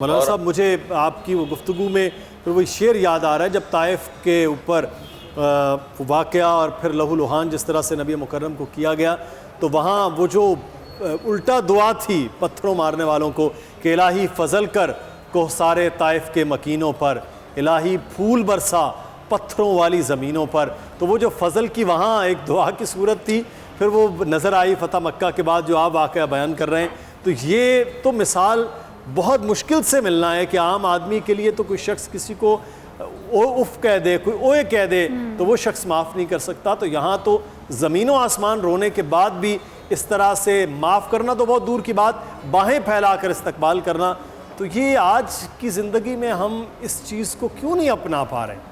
مولانا صاحب مجھے آپ کی وہ گفتگو میں پھر وہی شعر یاد آ رہا ہے جب طائف کے اوپر واقعہ اور پھر لہو لہان جس طرح سے نبی مکرم کو کیا گیا تو وہاں وہ جو الٹا دعا تھی پتھروں مارنے والوں کو کہ الہی فضل کر کوہسارے طائف کے مکینوں پر، الہی پھول برسا پتھروں والی زمینوں پر، تو وہ جو فضل کی وہاں ایک دعا کی صورت تھی، پھر وہ نظر آئی فتح مکہ کے بعد جو آپ واقعہ بیان کر رہے ہیں. تو یہ تو مثال بہت مشکل سے ملنا ہے کہ عام آدمی کے لیے تو کوئی شخص کسی کو اف کہہ دے، کوئی اوئے کہہ دے تو وہ شخص معاف نہیں کر سکتا. تو یہاں تو زمین و آسمان رونے کے بعد بھی اس طرح سے معاف کرنا تو بہت دور کی بات، باہیں پھیلا کر استقبال کرنا، تو یہ آج کی زندگی میں ہم اس چیز کو کیوں نہیں اپنا پا رہے ہیں؟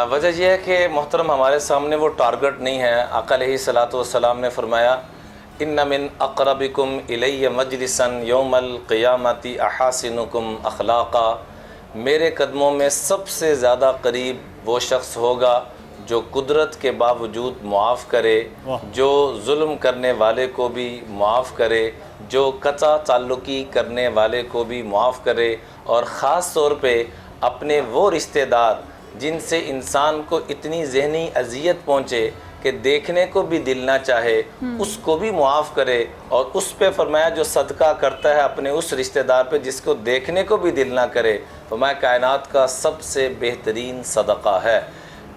وجہ یہ ہے کہ محترم ہمارے سامنے وہ ٹارگٹ نہیں ہے. آقا علیہ الصلوۃ والسلام نے فرمایا ان من اقربکم الی مجلسا یوم القیامت احاسنکم اخلاقا، میرے قدموں میں سب سے زیادہ قریب وہ شخص ہوگا جو قدرت کے باوجود معاف کرے، جو ظلم کرنے والے کو بھی معاف کرے، جو قطع تعلقی کرنے والے کو بھی معاف کرے، اور خاص طور پہ اپنے وہ رشتہ دار جن سے انسان کو اتنی ذہنی اذیت پہنچے کہ دیکھنے کو بھی دل نہ چاہے اس کو بھی معاف کرے. اور اس پہ فرمایا جو صدقہ کرتا ہے اپنے اس رشتہ دار پہ جس کو دیکھنے کو بھی دل نہ کرے، فرمایا کائنات کا سب سے بہترین صدقہ ہے.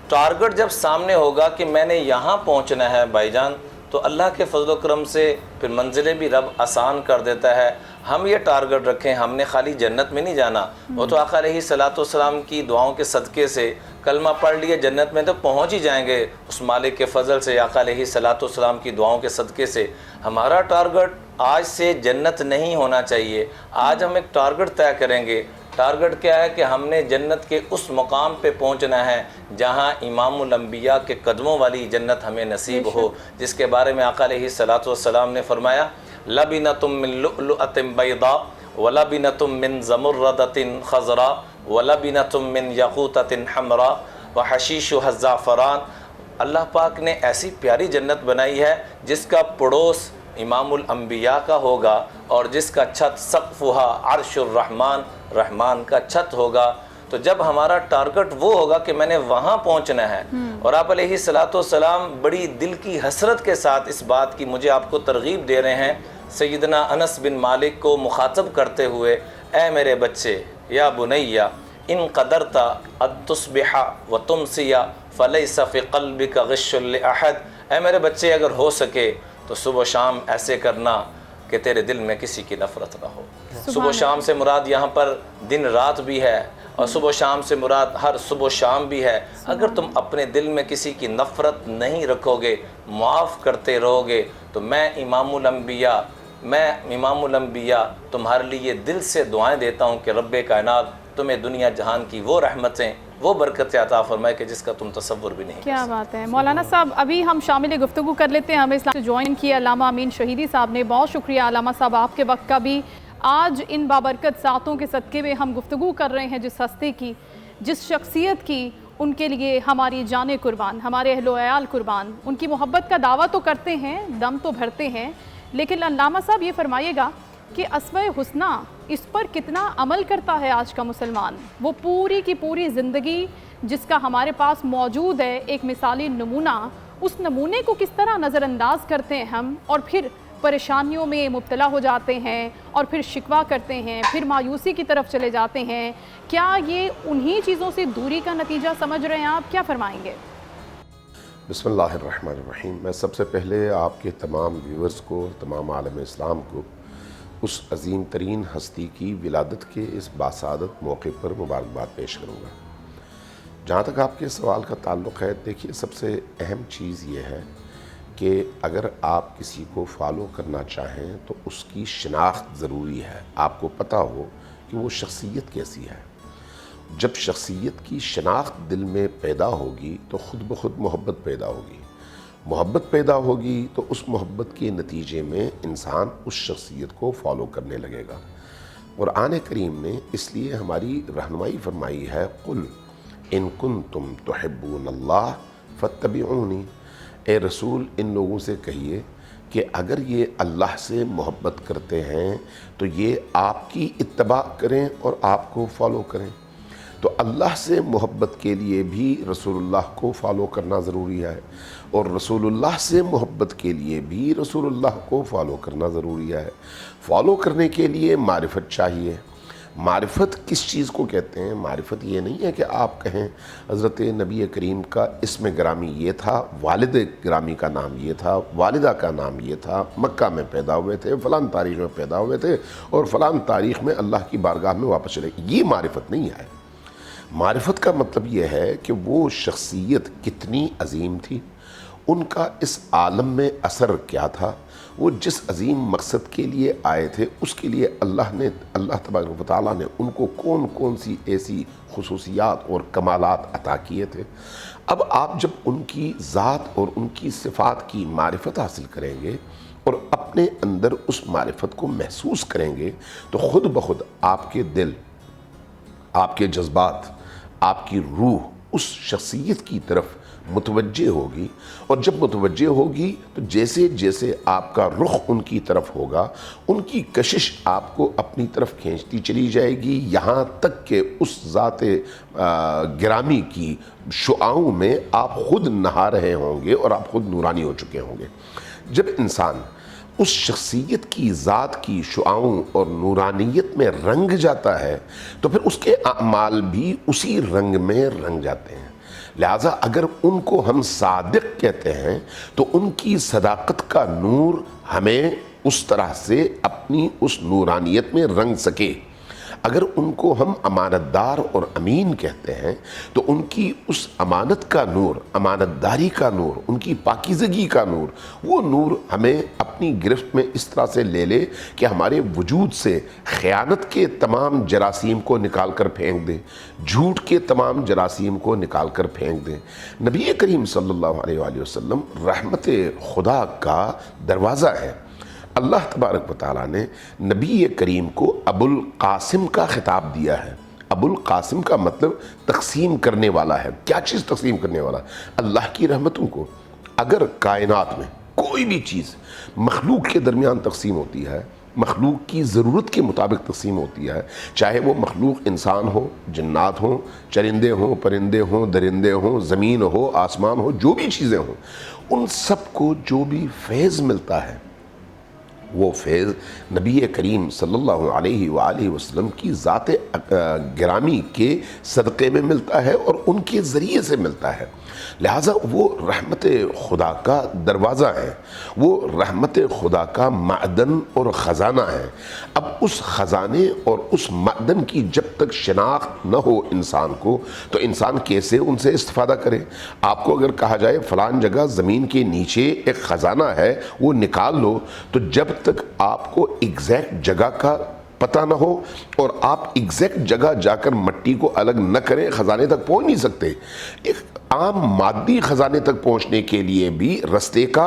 ٹارگٹ جب سامنے ہوگا کہ میں نے یہاں پہنچنا ہے بھائی جان، تو اللہ کے فضل و کرم سے پھر منزلیں بھی رب آسان کر دیتا ہے. ہم یہ ٹارگٹ رکھیں، ہم نے خالی جنت میں نہیں جانا، وہ تو آقا علیہ الصلوۃ والسلام کی دعاؤں کے صدقے سے کلمہ پڑھ لیے جنت میں تو پہنچ ہی جائیں گے اس مالک کے فضل سے، آقا علیہ الصلوۃ والسلام کی دعاؤں کے صدقے سے. ہمارا ٹارگٹ آج سے جنت نہیں ہونا چاہیے. آج ہم ایک ٹارگٹ طے کریں گے. ٹارگٹ کیا ہے کہ ہم نے جنت کے اس مقام پہ پہنچنا ہے جہاں امام الانبیاء کے قدموں والی جنت ہمیں نصیب ہو، جس کے بارے میں آقا علیہ الصلوۃ والسلام نے فرمایا لبنۃ من لؤلؤۃ بیضاء ولبنۃ من زمردۃ خضراء ولبنۃ من یاقوتۃ حمراء وحشیشها الزعفران. اللہ پاک نے ایسی پیاری جنت بنائی ہے جس کا پڑوس امام الانبیاء کا ہوگا اور جس کا چھت سقفها عرش الرحمن، رحمان کا چھت ہوگا. تو جب ہمارا ٹارگٹ وہ ہوگا کہ میں نے وہاں پہنچنا ہے، اور آپ علیہ الصلوۃ والسلام بڑی دل کی حسرت کے ساتھ اس بات کی مجھے آپ کو ترغیب دے رہے ہیں سیدنا انس بن مالک کو مخاطب کرتے ہوئے، اے میرے بچے یا بنیا ان قدرت ان تصبح وتمسی فلیس فی قلبک غش لاحد. اے میرے بچے اگر ہو سکے تو صبح و شام ایسے کرنا کہ تیرے دل میں کسی کی نفرت نہ ہو. صبح و شام سے مراد یہاں پر دن رات بھی ہے، اور صبح و شام سے مراد ہر صبح و شام بھی ہے. اگر تم اپنے دل میں کسی کی نفرت نہیں رکھو گے، معاف کرتے رہو گے، تو میں امام الانبیاء تمہارے لیے دل سے دعائیں دیتا ہوں کہ رب کائنات تمہیں دنیا جہان کی وہ رحمتیں، وہ برکتیں عطا فرمائے کہ جس کا تم تصور بھی نہیں. کیا بات ہے مولانا صاحب. ابھی ہم شامل گفتگو کر لیتے ہیں. ہمیں اسلام سے جوائن کیا علامہ امین شہیدی صاحب نے. بہت شکریہ علامہ صاحب آپ کے وقت کا بھی. آج ان بابرکت ساعتوں کے صدقے میں ہم گفتگو کر رہے ہیں جس ہستی کی، جس شخصیت کی، ان کے لیے ہماری جانیں قربان، ہمارے اہل و عیال قربان. ان کی محبت کا دعویٰ تو کرتے ہیں، دم تو بھرتے ہیں، لیکن علامہ صاحب یہ فرمائیے گا کہ اسماء حسنی اس پر کتنا عمل کرتا ہے آج کا مسلمان. وہ پوری کی پوری زندگی جس کا ہمارے پاس موجود ہے ایک مثالی نمونہ، اس نمونے کو کس طرح نظر انداز کرتے ہیں ہم، اور پھر پریشانیوں میں مبتلا ہو جاتے ہیں، اور پھر شکوہ کرتے ہیں، پھر مایوسی کی طرف چلے جاتے ہیں. کیا یہ انہی چیزوں سے دوری کا نتیجہ سمجھ رہے ہیں آپ؟ کیا فرمائیں گے؟ بسم اللہ الرحمن الرحیم. میں سب سے پہلے آپ کے تمام ویورز کو، تمام عالم اسلام کو اس عظیم ترین ہستی کی ولادت کے اس باسعادت موقع پر مبارکباد پیش کروں گا. جہاں تک آپ کے سوال کا تعلق ہے، دیکھیے سب سے اہم چیز یہ ہے کہ اگر آپ کسی کو فالو کرنا چاہیں تو اس کی شناخت ضروری ہے. آپ کو پتہ ہو کہ وہ شخصیت کیسی ہے. جب شخصیت کی شناخت دل میں پیدا ہوگی تو خود بخود محبت پیدا ہوگی. محبت پیدا ہوگی تو اس محبت کے نتیجے میں انسان اس شخصیت کو فالو کرنے لگے گا. قرآن کریم نے اس لیے ہماری رہنمائی فرمائی ہے قل ان کنتم تحبون اللہ فاتبعونی. اے رسول ان لوگوں سے کہیے کہ اگر یہ اللہ سے محبت کرتے ہیں تو یہ آپ کی اتباع کریں اور آپ کو فالو کریں۔ تو اللہ سے محبت کے لیے بھی رسول اللہ کو فالو کرنا ضروری ہے، اور رسول اللہ سے محبت کے لیے بھی رسول اللہ کو فالو کرنا ضروری ہے۔ فالو کرنے کے لیے معرفت چاہیے۔ معرفت کس چیز کو کہتے ہیں؟ معرفت یہ نہیں ہے کہ آپ کہیں حضرت نبی کریم کا اسم گرامی یہ تھا، والد گرامی کا نام یہ تھا، والدہ کا نام یہ تھا، مکہ میں پیدا ہوئے تھے، فلاں تاریخ میں پیدا ہوئے تھے، اور فلاں تاریخ میں اللہ کی بارگاہ میں واپس چلے۔ یہ معرفت نہیں ہے۔ معرفت کا مطلب یہ ہے کہ وہ شخصیت کتنی عظیم تھی، ان کا اس عالم میں اثر کیا تھا، وہ جس عظیم مقصد کے لیے آئے تھے اس کے لیے اللہ تبارک و تعالیٰ نے ان کو کون کون سی ایسی خصوصیات اور کمالات عطا کیے تھے۔ اب آپ جب ان کی ذات اور ان کی صفات کی معرفت حاصل کریں گے اور اپنے اندر اس معرفت کو محسوس کریں گے تو خود بخود آپ کے دل، آپ کے جذبات، آپ کی روح اس شخصیت کی طرف متوجہ ہوگی، اور جب متوجہ ہوگی تو جیسے جیسے آپ کا رخ ان کی طرف ہوگا ان کی کشش آپ کو اپنی طرف کھینچتی چلی جائے گی، یہاں تک کہ اس ذات گرامی کی شعاؤں میں آپ خود نہا رہے ہوں گے اور آپ خود نورانی ہو چکے ہوں گے۔ جب انسان اس شخصیت کی ذات کی شعاؤں اور نورانیت میں رنگ جاتا ہے تو پھر اس کے اعمال بھی اسی رنگ میں رنگ جاتے ہیں۔ لہٰذا اگر ان کو ہم صادق کہتے ہیں تو ان کی صداقت کا نور ہمیں اس طرح سے اپنی اس نورانیت میں رنگ سکے۔ اگر ان کو ہم امانت دار اور امین کہتے ہیں تو ان کی اس امانت کا نور، امانت داری کا نور، ان کی پاکیزگی کا نور، وہ نور ہمیں اپنی گرفت میں اس طرح سے لے لے کہ ہمارے وجود سے خیانت کے تمام جراثیم کو نکال کر پھینک دے، جھوٹ کے تمام جراثیم کو نکال کر پھینک دے۔ نبی کریم صلی اللہ علیہ وآلہ وسلم رحمت خدا کا دروازہ ہے۔ اللہ تبارک و تعالیٰ نے نبی کریم کو ابو القاسم کا خطاب دیا ہے۔ ابو القاسم کا مطلب تقسیم کرنے والا ہے۔ کیا چیز تقسیم کرنے والا؟ اللہ کی رحمتوں کو۔ اگر کائنات میں کوئی بھی چیز مخلوق کے درمیان تقسیم ہوتی ہے، مخلوق کی ضرورت کے مطابق تقسیم ہوتی ہے، چاہے وہ مخلوق انسان ہو، جنات ہوں، چرندے ہوں، پرندے ہوں، درندے ہوں، زمین ہو، آسمان ہو، جو بھی چیزیں ہوں، ان سب کو جو بھی فیض ملتا ہے وہ فیض نبی کریم صلی اللہ علیہ وآلہ وسلم کی ذات گرامی کے صدقے میں ملتا ہے اور ان کے ذریعے سے ملتا ہے۔ لہٰذا وہ رحمت خدا کا دروازہ ہے، وہ رحمت خدا کا معدن اور خزانہ ہے۔ اب اس خزانے اور اس معدن کی جب تک شناخت نہ ہو انسان کو تو انسان کیسے ان سے استفادہ کرے؟ آپ کو اگر کہا جائے فلان جگہ زمین کے نیچے ایک خزانہ ہے وہ نکال لو، تو جب تک آپ کو ایگزیکٹ جگہ کا پتہ نہ ہو اور آپ ایگزیکٹ جگہ جا کر مٹی کو الگ نہ کریں خزانے تک پہنچ نہیں سکتے۔ ایک عام مادی خزانے تک پہنچنے کے لیے بھی رستے کا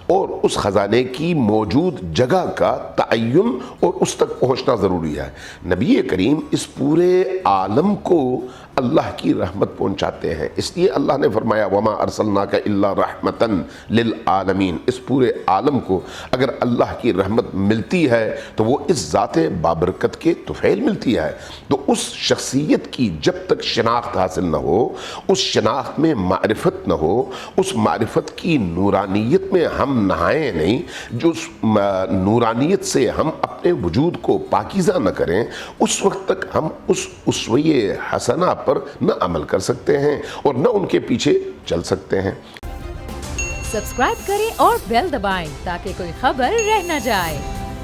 اور اس خزانے کی موجود جگہ کا تعین اور اس تک پہنچنا ضروری ہے۔ نبی کریم اس پورے عالم کو اللہ کی رحمت پہنچاتے ہیں، اس لیے اللہ نے فرمایا وَمَا أَرْسَلْنَاكَ إِلَّا رَحْمَةً لِلْعَالَمِينَ۔ اس پورے عالم کو اگر اللہ کی رحمت ملتی ہے تو وہ اس ذات بابرکت کے طفیل ملتی ہے۔ تو اس شخصیت کی جب تک شناخت حاصل نہ ہو، اس شناخت میں معرفت نہ ہو، اس معرفت کی نورانیت میں ہم نہائیں نہیں، جو اس نورانیت سے ہم اپنے وجود کو پاکیزہ نہ کریں، اس وقت تک ہم اس اسوہ حسنہ پر نہ عمل کر سکتے ہیں اور نہ ان کے پیچھے چل سکتے ہیں۔ سبسکرائب کریں اور بیل دبائیں تاکہ کوئی خبر رہ نہ جائے۔